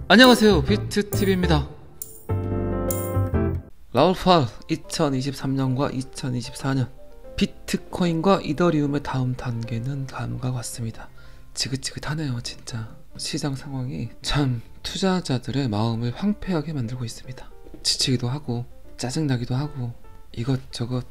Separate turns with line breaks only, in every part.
안녕하세요, 비트TV입니다. 라울팔 2023년과 2024년 비트코인과 이더리움의 다음 단계는 다음과 같습니다. 지긋지긋하네요. 진짜 시장 상황이 참 투자자들의 마음을 황폐하게 만들고 있습니다. 지치기도 하고 짜증나기도 하고 이것저것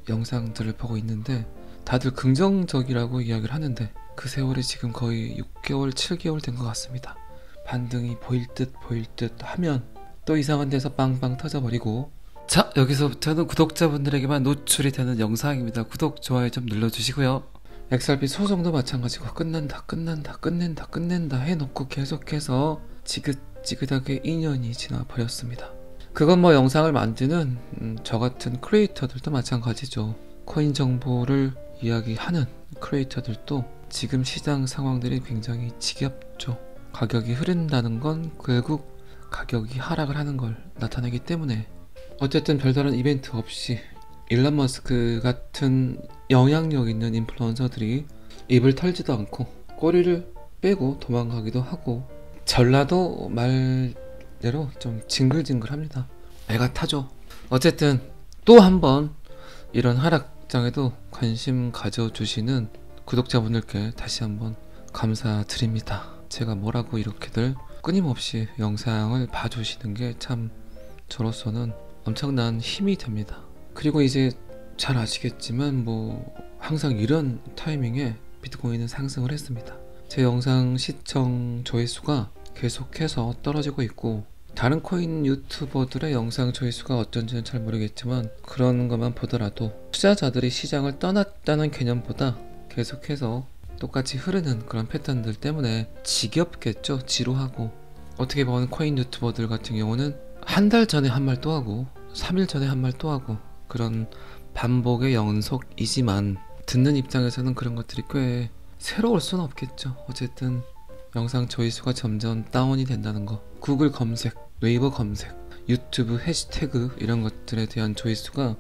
영상들을 보고 있는데 다들 긍정적이라고 이야기를 하는데 그 세월이 지금 거의 6개월, 7개월 된 것 같습니다. 반등이 보일 듯 하면 또 이상한 데서 빵빵 터져버리고. 자, 여기서부터는 구독자분들에게만 노출이 되는 영상입니다. 구독, 좋아요 좀 눌러주시고요. XRP 소송도 마찬가지고 끝낸다 해놓고 계속해서 지긋지긋하게 2년이 지나버렸습니다. 그건 뭐 영상을 만드는 저같은 크리에이터들도 마찬가지죠. 코인 정보를 이야기하는 크리에이터들도 지금 시장 상황들이 굉장히 지겹죠. 가격이 흐른다는 건 결국 가격이 하락을 하는 걸 나타내기 때문에 어쨌든 별다른 이벤트 없이 일론 머스크 같은 영향력 있는 인플루언서들이 입을 털지도 않고 꼬리를 빼고 도망가기도 하고 전라도 말대로 좀 징글징글합니다. 애가 타죠. 어쨌든 또 한번 이런 하락장에도 관심 가져주시는 구독자분들께 다시 한번 감사드립니다. 제가 뭐라고 이렇게들 끊임없이 영상을 봐주시는 게 참 저로서는 엄청난 힘이 됩니다. 그리고 이제 잘 아시겠지만 뭐 항상 이런 타이밍에 비트코인은 상승을 했습니다. 제 영상 시청 조회수가 계속해서 떨어지고 있고 다른 코인 유튜버들의 영상 조회수가 어쩐지는 잘 모르겠지만 그런 것만 보더라도 투자자들이 시장을 떠났다는 개념보다 계속해서 똑같이 흐르는 그런 패턴들 때문에 지겹겠죠. 지루하고. 어떻게 보면 코인 유튜버들 같은 경우는 한 달 전에 한 말 또 하고 3일 전에 한 말 또 하고 그런 반복의 연속이지만 듣는 입장에서는 그런 것들이 꽤 새로울 수는 없겠죠. 어쨌든 영상 조회수가 점점 다운이 된다는 거, 구글 검색, 네이버 검색, 유튜브 해시태그 이런 것들에 대한 조회수가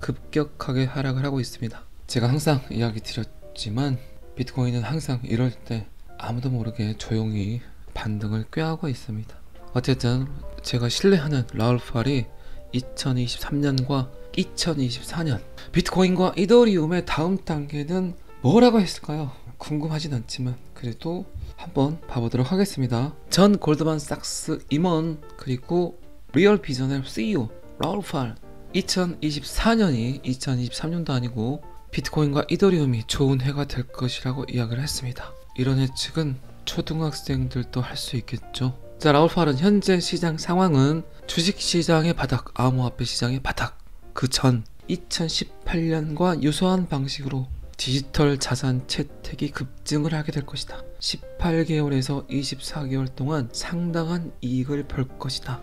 급격하게 하락을 하고 있습니다. 제가 항상 이야기 드렸지만 비트코인은 항상 이럴 때 아무도 모르게 조용히 반등을 꾀하고 있습니다. 어쨌든 제가 신뢰하는 라울팔이 2023년과 2024년 비트코인과 이더리움의 다음 단계는 뭐라고 했을까요? 궁금하진 않지만 그래도 한번 봐보도록 하겠습니다. 전 골드만삭스 임원 그리고 리얼비전의 CEO 라울팔 2024년이 2023년도 아니고 비트코인과 이더리움이 좋은 해가 될 것이라고 이야기를 했습니다. 이런 예측은 초등학생들도 할 수 있겠죠. 자, 라울팔은 현재 시장 상황은 주식시장의 바닥, 암호화폐 시장의 바닥, 그 전 2018년과 유사한 방식으로 디지털 자산 채택이 급증을 하게 될 것이다. 18개월에서 24개월 동안 상당한 이익을 벌 것이다.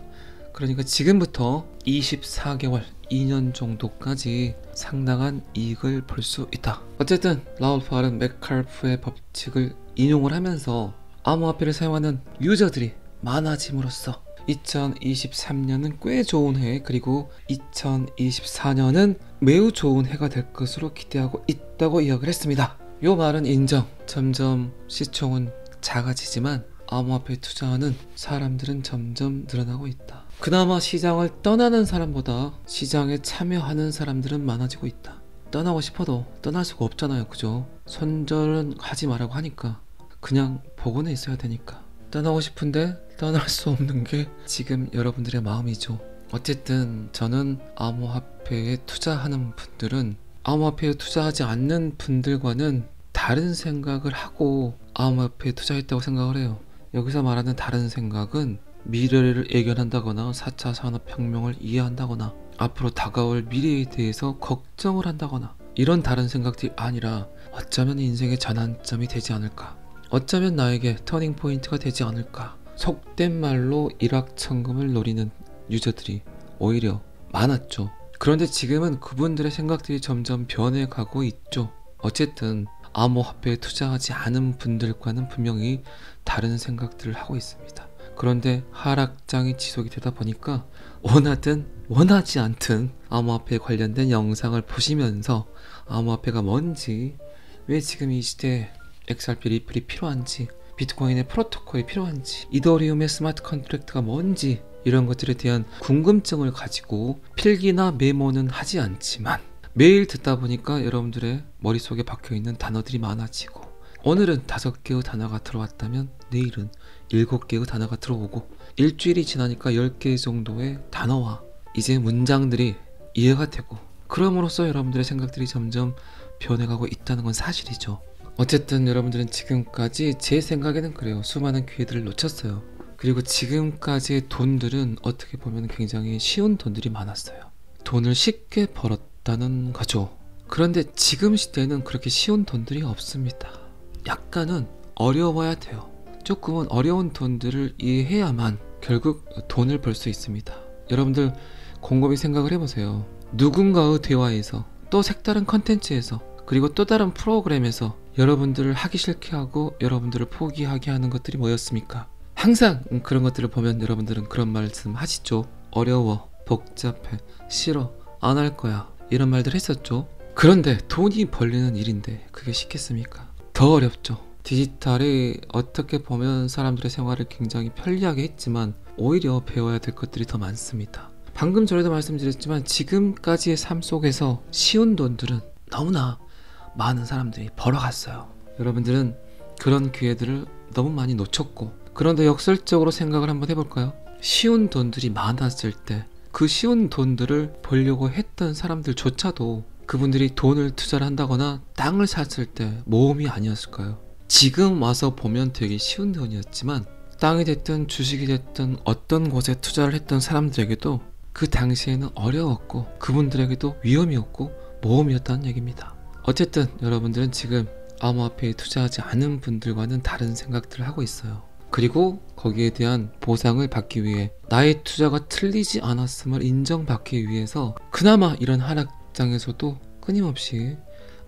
그러니까 지금부터 24개월, 2년 정도까지 상당한 이익을 볼 수 있다. 어쨌든 라울팔은 메칼프의 법칙을 인용을 하면서 암호화폐를 사용하는 유저들이 많아짐으로써 2023년은 꽤 좋은 해, 그리고 2024년은 매우 좋은 해가 될 것으로 기대하고 있다고 이야기를 했습니다. 요 말은 인정. 점점 시총은 작아지지만 암호화폐에 투자하는 사람들은 점점 늘어나고 있다. 그나마 시장을 떠나는 사람보다 시장에 참여하는 사람들은 많아지고 있다. 떠나고 싶어도 떠날 수가 없잖아요. 그죠? 손절은 하지 말라고 하니까 그냥 보고는 있어야 되니까. 떠나고 싶은데 떠날 수 없는 게 지금 여러분들의 마음이죠. 어쨌든 저는 암호화폐에 투자하는 분들은 암호화폐에 투자하지 않는 분들과는 다른 생각을 하고 암호화폐에 투자했다고 생각을 해요. 여기서 말하는 다른 생각은 미래를 예견한다거나 4차 산업혁명을 이해한다거나 앞으로 다가올 미래에 대해서 걱정을 한다거나 이런 다른 생각들이 아니라 어쩌면 인생의 전환점이 되지 않을까, 어쩌면 나에게 터닝포인트가 되지 않을까, 속된 말로 일확천금을 노리는 유저들이 오히려 많았죠. 그런데 지금은 그분들의 생각들이 점점 변해가고 있죠. 어쨌든 암호화폐에 투자하지 않은 분들과는 분명히 다른 생각들을 하고 있습니다. 그런데 하락장이 지속이 되다 보니까 원하든 원하지 않든 암호화폐에 관련된 영상을 보시면서 암호화폐가 뭔지, 왜 지금 이 시대에 XRP 리플이 필요한지, 비트코인의 프로토콜이 필요한지, 이더리움의 스마트 컨트랙트가 뭔지 이런 것들에 대한 궁금증을 가지고 필기나 메모는 하지 않지만 매일 듣다 보니까 여러분들의 머릿속에 박혀있는 단어들이 많아지고, 오늘은 5개의 단어가 들어왔다면 내일은 7개의 단어가 들어오고, 일주일이 지나니까 10개 정도의 단어와 이제 문장들이 이해가 되고, 그럼으로써 여러분들의 생각들이 점점 변해가고 있다는 건 사실이죠. 어쨌든 여러분들은 지금까지 제 생각에는 그래요. 수많은 기회들을 놓쳤어요. 그리고 지금까지의 돈들은 어떻게 보면 굉장히 쉬운 돈들이 많았어요. 돈을 쉽게 벌었다는 거죠. 그런데 지금 시대는 그렇게 쉬운 돈들이 없습니다. 약간은 어려워야 돼요. 조금은 어려운 돈들을 이해해야만 결국 돈을 벌 수 있습니다. 여러분들 곰곰이 생각을 해보세요. 누군가의 대화에서, 또 색다른 컨텐츠에서, 그리고 또 다른 프로그램에서 여러분들을 하기 싫게 하고 여러분들을 포기하게 하는 것들이 뭐였습니까? 항상 그런 것들을 보면 여러분들은 그런 말씀 하시죠. 어려워, 복잡해, 싫어, 안 할 거야, 이런 말들 했었죠. 그런데 돈이 벌리는 일인데 그게 쉽겠습니까? 더 어렵죠. 디지털이 어떻게 보면 사람들의 생활을 굉장히 편리하게 했지만 오히려 배워야 될 것들이 더 많습니다. 방금 전에도 말씀드렸지만 지금까지의 삶 속에서 쉬운 돈들은 너무나 많은 사람들이 벌어갔어요. 여러분들은 그런 기회들을 너무 많이 놓쳤고, 그런데 역설적으로 생각을 한번 해볼까요? 쉬운 돈들이 많았을 때 그 쉬운 돈들을 벌려고 했던 사람들조차도 그분들이 돈을 투자를 한다거나 땅을 샀을 때 모험이 아니었을까요? 지금 와서 보면 되게 쉬운 돈이었지만 땅이 됐든 주식이 됐든 어떤 곳에 투자를 했던 사람들에게도 그 당시에는 어려웠고 그분들에게도 위험이었고 모험이었다는 얘기입니다. 어쨌든 여러분들은 지금 암호화폐에 투자하지 않은 분들과는 다른 생각들을 하고 있어요. 그리고 거기에 대한 보상을 받기 위해 나의 투자가 틀리지 않았음을 인정받기 위해서 그나마 이런 하락장에서도 끊임없이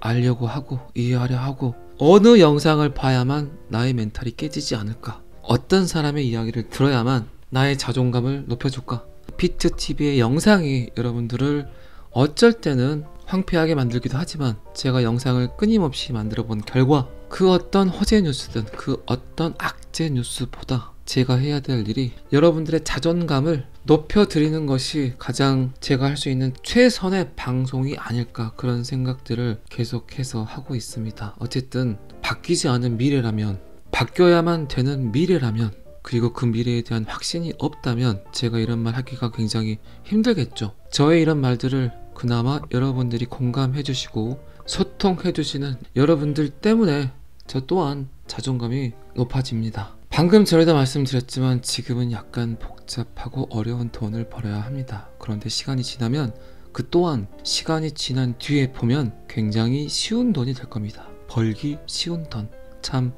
알려고 하고 이해하려 하고, 어느 영상을 봐야만 나의 멘탈이 깨지지 않을까, 어떤 사람의 이야기를 들어야만 나의 자존감을 높여줄까, 비트TV의 영상이 여러분들을 어쩔 때는 황폐하게 만들기도 하지만 제가 영상을 끊임없이 만들어 본 결과 그 어떤 허세 뉴스든 그 어떤 악재 뉴스보다 제가 해야 될 일이 여러분들의 자존감을 높여드리는 것이 가장 제가 할 수 있는 최선의 방송이 아닐까, 그런 생각들을 계속해서 하고 있습니다. 어쨌든 바뀌지 않은 미래라면, 바뀌어야만 되는 미래라면, 그리고 그 미래에 대한 확신이 없다면 제가 이런 말 하기가 굉장히 힘들겠죠. 저의 이런 말들을 그나마 여러분들이 공감해 주시고 소통해 주시는 여러분들 때문에 저 또한 자존감이 높아집니다. 방금 전에도 말씀드렸지만 지금은 약간 복잡하고 어려운 돈을 벌어야 합니다. 그런데 시간이 지나면 그 또한 시간이 지난 뒤에 보면 굉장히 쉬운 돈이 될 겁니다. 벌기 쉬운 돈, 참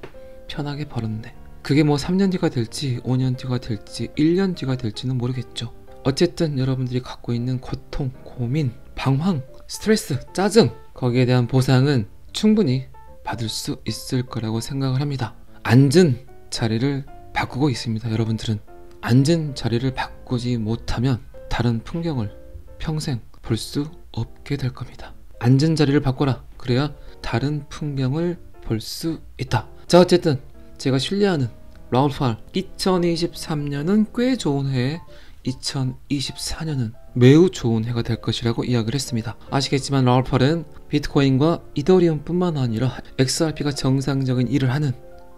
편하게 벌었네. 그게 뭐 3년 뒤가 될지 5년 뒤가 될지 1년 뒤가 될지는 모르겠죠. 어쨌든 여러분들이 갖고 있는 고통, 고민, 방황, 스트레스, 짜증, 거기에 대한 보상은 충분히 받을 수 있을 거라고 생각을 합니다. 앉은 자리를 바꾸고 있습니다. 여러분들은 앉은 자리를 바꾸지 못하면 다른 풍경을 평생 볼 수 없게 될 겁니다. 앉은 자리를 바꿔라. 그래야 다른 풍경을 볼 수 있다. 자, 어쨌든 제가 신뢰하는 라울팔, 2023년은 꽤 좋은 해에 2024년은 매우 좋은 해가 될 것이라고 이야기를 했습니다. 아시겠지만 라울팔은 비트코인과 이더리움 뿐만 아니라 XRP가 정상적인 일을 하는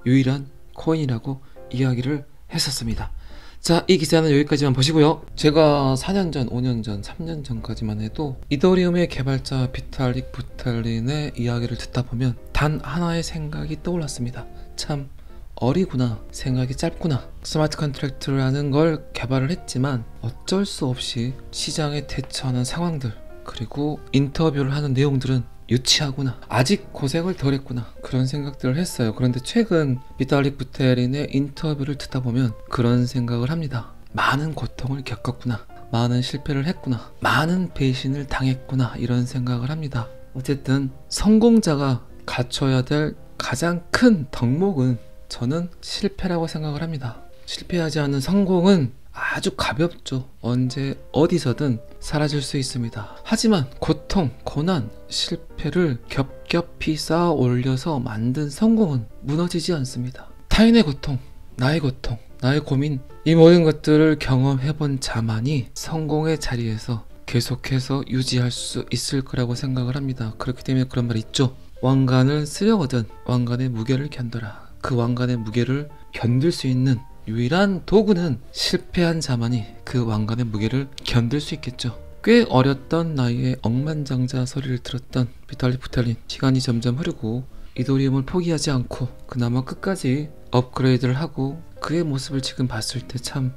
유일한 코인이라고 이야기를 했었습니다. 자, 이 기사는 여기까지만 보시고요. 제가 4년 전, 5년 전, 3년 전까지만 해도 이더리움의 개발자 비탈릭 부테린의 이야기를 듣다 보면 단 하나의 생각이 떠올랐습니다. 참 어리구나, 생각이 짧구나. 스마트 컨트랙트라는 걸 개발을 했지만 어쩔 수 없이 시장에 대처하는 상황들, 그리고 인터뷰를 하는 내용들은 유치하구나, 아직 고생을 덜 했구나, 그런 생각들을 했어요. 그런데 최근 비탈릭 부테린의 인터뷰를 듣다 보면 그런 생각을 합니다. 많은 고통을 겪었구나, 많은 실패를 했구나, 많은 배신을 당했구나, 이런 생각을 합니다. 어쨌든 성공자가 갖춰야 될 가장 큰 덕목은 저는 실패라고 생각을 합니다. 실패하지 않은 성공은 아주 가볍죠. 언제 어디서든 사라질 수 있습니다. 하지만 고통, 고난, 실패를 겹겹이 쌓아 올려서 만든 성공은 무너지지 않습니다. 타인의 고통, 나의 고통, 나의 고민, 이 모든 것들을 경험해본 자만이 성공의 자리에서 계속해서 유지할 수 있을 거라고 생각을 합니다. 그렇기 때문에 그런 말 있죠. 왕관을 쓰려거든 왕관의 무게를 견뎌라. 그 왕관의 무게를 견딜 수 있는 유일한 도구는 실패한 자만이 그 왕관의 무게를 견딜 수 있겠죠. 꽤 어렸던 나이에 억만장자 소리를 들었던 비탈리 부텔린. 시간이 점점 흐르고 이도리움을 포기하지 않고 그나마 끝까지 업그레이드를 하고 그의 모습을 지금 봤을 때 참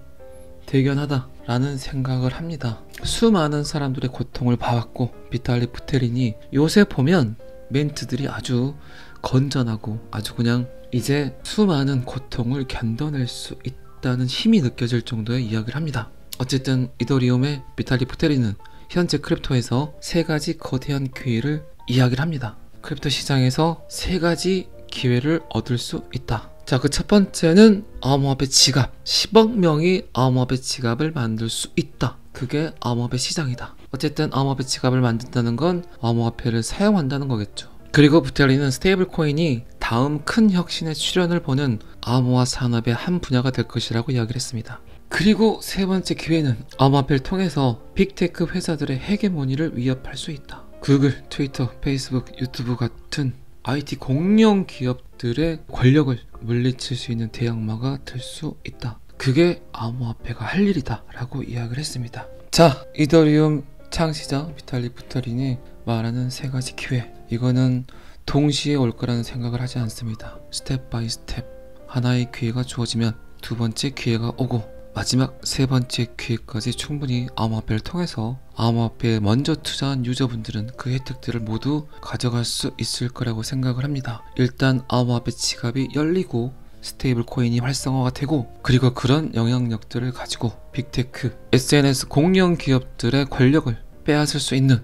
대견하다 라는 생각을 합니다. 수많은 사람들의 고통을 봐왔고 비탈리 부텔린이 요새 보면 멘트들이 아주 건전하고 아주 그냥 이제 수많은 고통을 견뎌낼 수 있다는 힘이 느껴질 정도의 이야기를 합니다. 어쨌든 이더리움의 비탈리 부테린은 현재 크립토에서 3가지 거대한 기회를 이야기를 합니다. 크립토 시장에서 3가지 기회를 얻을 수 있다. 자, 그 첫 번째는 암호화폐 지갑. 10억 명이 암호화폐 지갑을 만들 수 있다. 그게 암호화폐 시장이다. 어쨌든 암호화폐 지갑을 만든다는 건 암호화폐를 사용한다는 거겠죠. 그리고 부텔리는 스테이블 코인이 다음 큰 혁신의 출현을 보는 암호화 산업의 한 분야가 될 것이라고 이야기를 했습니다. 그리고 3번째 기회는 암호화폐를 통해서 빅테크 회사들의 헤게모니를 위협할 수 있다. 구글, 트위터, 페이스북, 유튜브 같은 IT 공룡 기업들의 권력을 물리칠 수 있는 대항마가 될 수 있다. 그게 암호화폐가 할 일이다 라고 이야기를 했습니다. 자, 이더리움 창시자 비탈리 부테린이 말하는 3가지 기회, 이거는 동시에 올 거라는 생각을 하지 않습니다. 스텝 바이 스텝 하나의 기회가 주어지면 2번째 기회가 오고 마지막 3번째 기회까지 충분히 암호화폐를 통해서 암호화폐에 먼저 투자한 유저분들은 그 혜택들을 모두 가져갈 수 있을 거라고 생각을 합니다. 일단 암호화폐 지갑이 열리고 스테이블 코인이 활성화가 되고, 그리고 그런 영향력들을 가지고 빅테크, SNS 공룡 기업들의 권력을 빼앗을 수 있는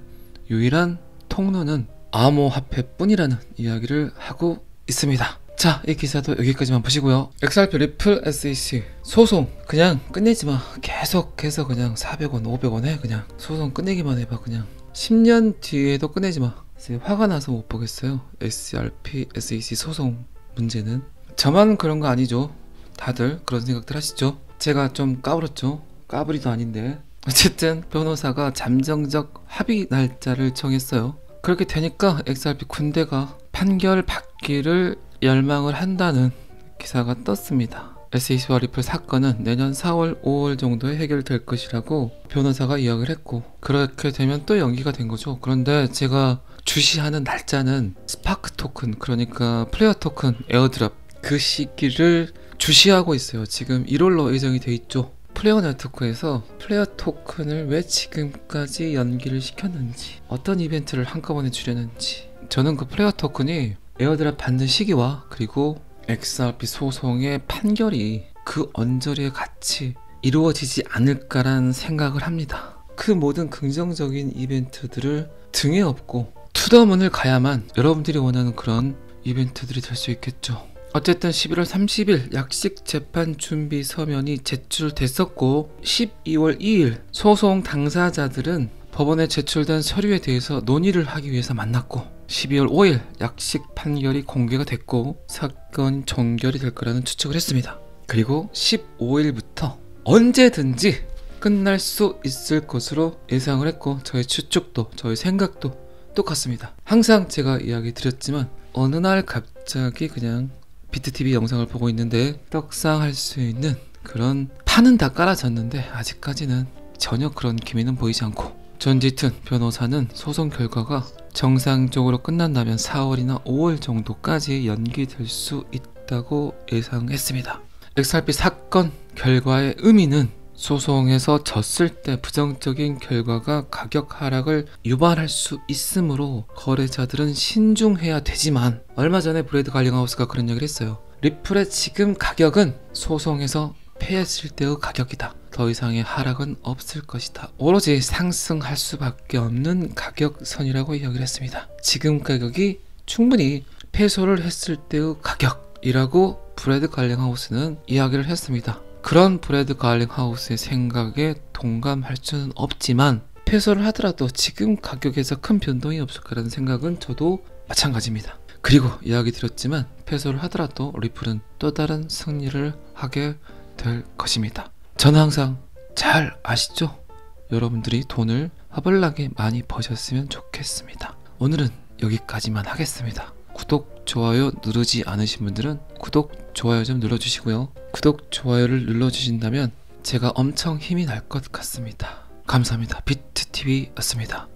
유일한 통로는 암호화폐뿐이라는 이야기를 하고 있습니다. 자, 이 기사도 여기까지만 보시고요. XRP 리플 SEC 소송 그냥 끝내지마. 계속해서 그냥 400원 500원 해. 그냥 소송 끝내기만 해봐. 그냥 10년 뒤에도 끝내지마. 화가 나서 못 보겠어요. XRP SEC 소송 문제는 저만 그런 거 아니죠. 다들 그런 생각들 하시죠. 제가 좀 까불었죠. 까불이도 아닌데. 어쨌든 변호사가 잠정적 합의 날짜를 정했어요. 그렇게 되니까 XRP 군대가 판결 받기를 열망을 한다는 기사가 떴습니다. SEC와 리플 사건은 내년 4월 5월 정도에 해결될 것이라고 변호사가 이야기를 했고, 그렇게 되면 또 연기가 된 거죠. 그런데 제가 주시하는 날짜는 스파크 토큰, 그러니까 플레이어 토큰 에어드랍 그 시기를 주시하고 있어요. 지금 1월로 예정이 돼 있죠. 플레이어 네트워크에서 플레이어 토큰을 왜 지금까지 연기를 시켰는지, 어떤 이벤트를 한꺼번에 주려는지, 저는 그 플레이어 토큰이 에어드랍 받는 시기와 그리고 XRP 소송의 판결이 그 언저리에 같이 이루어지지 않을까라는 생각을 합니다. 그 모든 긍정적인 이벤트들을 등에 업고 투더문을 가야만 여러분들이 원하는 그런 이벤트들이 될 수 있겠죠. 어쨌든 11월 30일 약식 재판 준비 서면이 제출됐었고, 12월 2일 소송 당사자들은 법원에 제출된 서류에 대해서 논의를 하기 위해서 만났고, 12월 5일 약식 판결이 공개가 됐고 사건이 종결이 될 거라는 추측을 했습니다. 그리고 15일부터 언제든지 끝날 수 있을 것으로 예상을 했고, 저의 추측도 저의 생각도 똑같습니다. 항상 제가 이야기 드렸지만 어느 날 갑자기 그냥 비트TV 영상을 보고 있는데 떡상할 수 있는 그런 판은 다 깔아졌는데 아직까지는 전혀 그런 기미는 보이지 않고, 존 디튼 변호사는 소송 결과가 정상적으로 끝난다면 4월이나 5월 정도까지 연기될 수 있다고 예상했습니다. XRP 사건 결과의 의미는 소송에서 졌을 때 부정적인 결과가 가격 하락을 유발할 수 있으므로 거래자들은 신중해야 되지만, 얼마 전에 브래드 갈링하우스가 그런 얘기를 했어요. 리플의 지금 가격은 소송에서 패했을 때의 가격이다. 더 이상의 하락은 없을 것이다. 오로지 상승할 수밖에 없는 가격선이라고 이야기를 했습니다. 지금 가격이 충분히 패소를 했을 때의 가격이라고 브래드 갈링하우스는 이야기를 했습니다. 그런 브래드 갈링하우스의 생각에 동감할 수는 없지만 패소를 하더라도 지금 가격에서 큰 변동이 없을 거라는 생각은 저도 마찬가지입니다. 그리고 이야기 드렸지만 패소를 하더라도 리플은 또 다른 승리를 하게 될 것입니다. 저는 항상 잘 아시죠? 여러분들이 돈을 화벌나게 많이 버셨으면 좋겠습니다. 오늘은 여기까지만 하겠습니다. 구독, 좋아요 누르지 않으신 분들은 구독, 좋아요 좀 눌러주시고요. 구독, 좋아요를 눌러주신다면 제가 엄청 힘이 날 것 같습니다. 감사합니다. 비트TV였습니다.